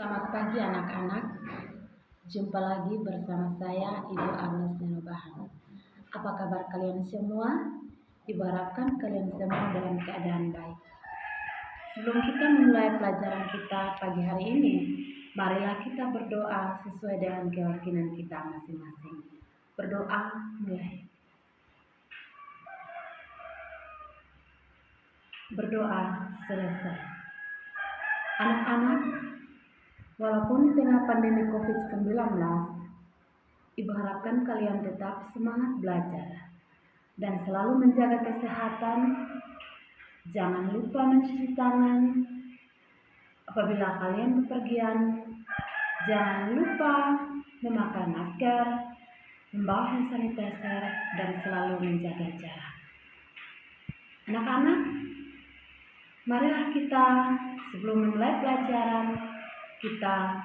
Selamat pagi anak-anak, jumpa lagi bersama saya Ibu Agnes Nenobahan. Apa kabar kalian semua? Ibu harapkan kalian semua dalam keadaan baik. Sebelum kita memulai pelajaran kita pagi hari ini, marilah kita berdoa sesuai dengan keyakinan kita masing-masing. Berdoa mulai. Berdoa selesai. Anak-anak, walaupun di tengah pandemi COVID-19, Ibu harapkan kalian tetap semangat belajar dan selalu menjaga kesehatan. Jangan lupa mencuci tangan apabila kalian bepergian. Jangan lupa memakai masker, membawa hand sanitizer, dan selalu menjaga jarak. Anak-anak, marilah kita sebelum memulai pelajaran, kita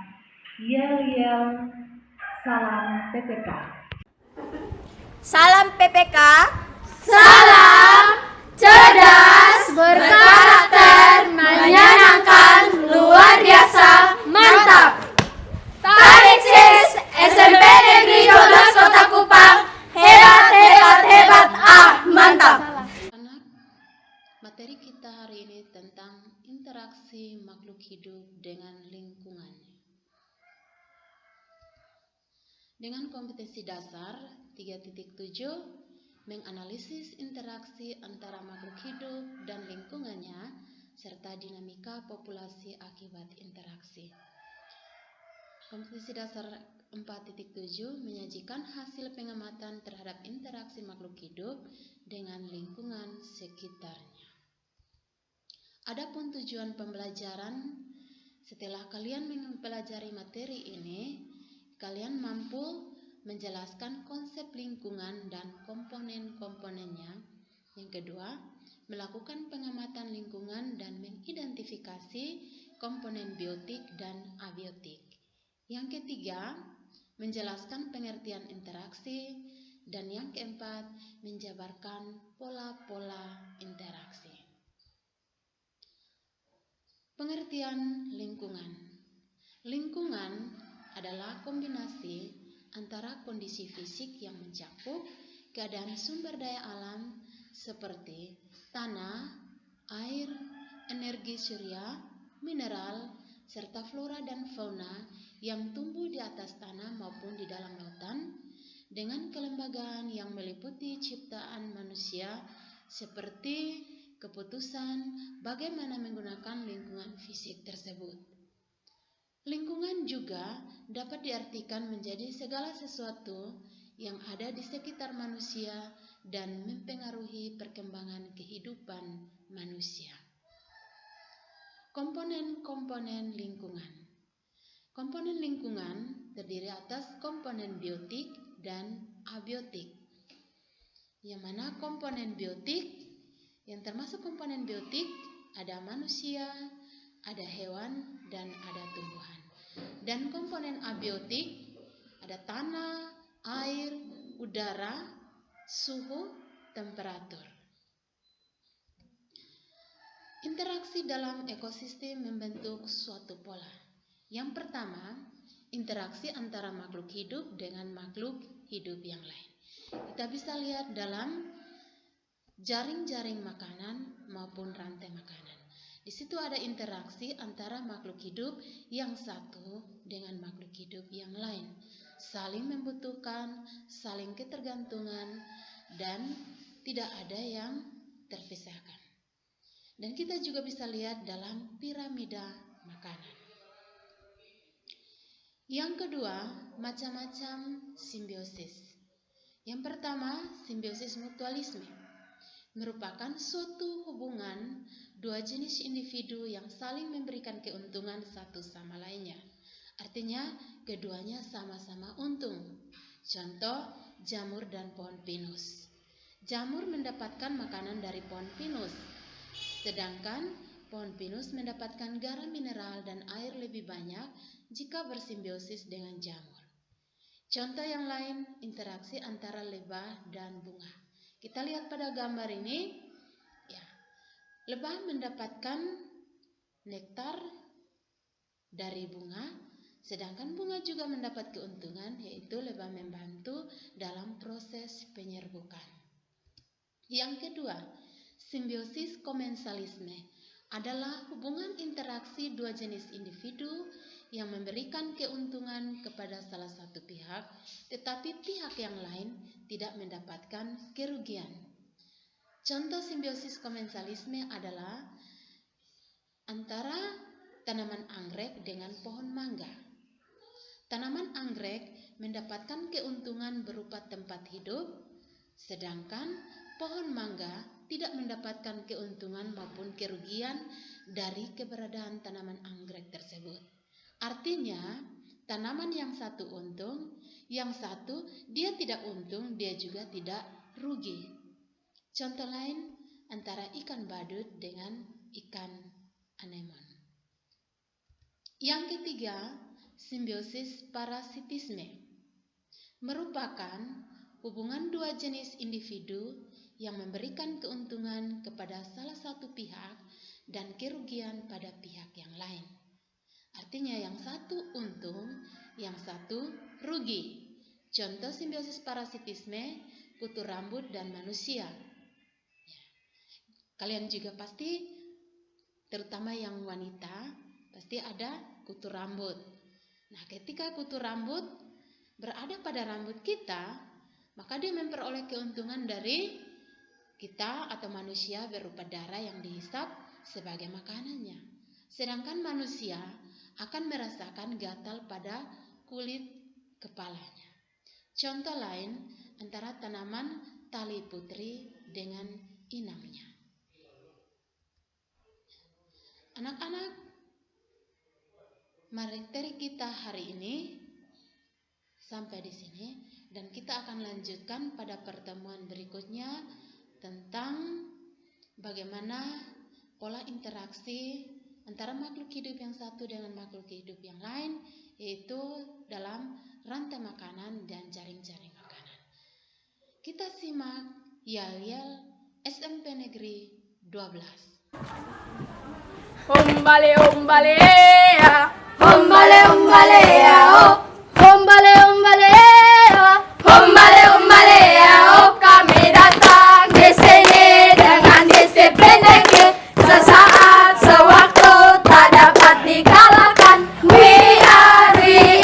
yel-yel salam PPK. Salam PPK. Salam cerdas, berkarakter, menyenangkan, luar biasa, mantap. Tarik sis, SMP Negeri 12 Kota Kupang, hebat, hebat, hebat, mantap. Anak, materi kita hari ini tentang interaksi makhluk hidup dengan lingkungannya. Dengan kompetensi dasar 3.7, menganalisis interaksi antara makhluk hidup dan lingkungannya, serta dinamika populasi akibat interaksi. Kompetensi dasar 4.7 menyajikan hasil pengamatan terhadap interaksi makhluk hidup dengan lingkungan sekitarnya. Adapun tujuan pembelajaran, setelah kalian mempelajari materi ini, kalian mampu menjelaskan konsep lingkungan dan komponen-komponennya. Yang kedua, melakukan pengamatan lingkungan dan mengidentifikasi komponen biotik dan abiotik. Yang ketiga, menjelaskan pengertian interaksi. Dan yang keempat, menjabarkan pola-pola interaksi. Pengertian lingkungan. Lingkungan adalah kombinasi antara kondisi fisik yang mencakup keadaan sumber daya alam seperti tanah, air, energi surya, mineral, serta flora dan fauna yang tumbuh di atas tanah maupun di dalam lautan, dengan kelembagaan yang meliputi ciptaan manusia seperti keputusan bagaimana menggunakan lingkungan fisik tersebut. Lingkungan juga dapat diartikan menjadi segala sesuatu yang ada di sekitar manusia dan mempengaruhi perkembangan kehidupan manusia. Komponen-komponen lingkungan. Komponen lingkungan terdiri atas komponen biotik dan abiotik. Yang mana komponen biotik, yang termasuk komponen biotik ada manusia, ada hewan, dan ada tumbuhan. Dan komponen abiotik ada tanah, air, udara, suhu, temperatur. Interaksi dalam ekosistem membentuk suatu pola. Yang pertama, interaksi antara makhluk hidup dengan makhluk hidup yang lain. Kita bisa lihat dalam jaring-jaring makanan maupun rantai makanan. Di situ ada interaksi antara makhluk hidup yang satu dengan makhluk hidup yang lain. Saling membutuhkan, saling ketergantungan, dan tidak ada yang terpisahkan. Dan kita juga bisa lihat dalam piramida makanan. Yang kedua, macam-macam simbiosis. Yang pertama, simbiosis mutualisme. Merupakan suatu hubungan dua jenis individu yang saling memberikan keuntungan satu sama lainnya. Artinya, keduanya sama-sama untung. Contoh, jamur dan pohon pinus. Jamur mendapatkan makanan dari pohon pinus, sedangkan pohon pinus mendapatkan garam mineral dan air lebih banyak jika bersimbiosis dengan jamur. Contoh yang lain, interaksi antara lebah dan bunga. Kita lihat pada gambar ini, ya, lebah mendapatkan nektar dari bunga, sedangkan bunga juga mendapat keuntungan, yaitu lebih membantu dalam proses penyerbukan. Yang kedua, simbiosis komensalisme adalah hubungan interaksi dua jenis individu yang memberikan keuntungan kepada salah satu pihak, tetapi pihak yang lain tidak mendapatkan kerugian. Contoh simbiosis komensalisme adalah antara tanaman anggrek dengan pohon mangga. Tanaman anggrek mendapatkan keuntungan berupa tempat hidup, sedangkan pohon mangga tidak mendapatkan keuntungan maupun kerugian dari keberadaan tanaman anggrek tersebut. Artinya, tanaman yang satu untung, yang satu dia tidak untung, dia juga tidak rugi. Contoh lain antara ikan badut dengan ikan anemon. Yang ketiga, simbiosis parasitisme merupakan hubungan dua jenis individu yang memberikan keuntungan kepada salah satu pihak dan kerugian pada pihak yang lain. Artinya yang satu untung, yang satu rugi. Contoh simbiosis parasitisme, kutu rambut dan manusia. Kalian juga pasti, terutama yang wanita, pasti ada kutu rambut. Nah, ketika kutu rambut berada pada rambut kita, maka dia memperoleh keuntungan dari kita atau manusia berupa darah yang dihisap sebagai makanannya. Sedangkan manusia akan merasakan gatal pada kulit kepalanya. Contoh lain antara tanaman tali putri dengan inangnya. Anak-anak, materi kita hari ini sampai di sini dan kita akan lanjutkan pada pertemuan berikutnya tentang bagaimana pola interaksi antara makhluk hidup yang satu dengan makhluk hidup yang lain, yaitu dalam rantai makanan dan jaring-jaring makanan. Kita simak yel-yel SMP Negeri 12. Ombale ombale ya, ombale ombale ya, oh, ombale ombale ya, ombale ombale ya, oh, kami datang di sini dengan disiplin tinggi, sesaat sewaktu tak dapat dikalahkan. We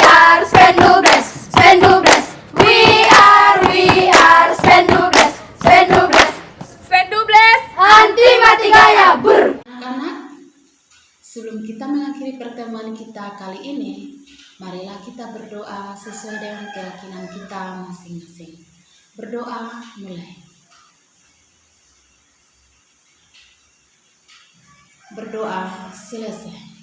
are Spendubles, Spendubles. We are Spendubles, Spendubles, Spendubles. Anti mati gaya ber. Anak-anak, sebelum kita mengakhiri pertemuan kita kali ini, marilah kita berdoa sesuai dengan keyakinan kita masing-masing. Berdoa mulai. Berdoa selesai.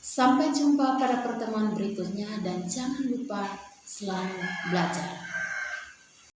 Sampai jumpa pada pertemuan berikutnya dan jangan lupa selalu belajar.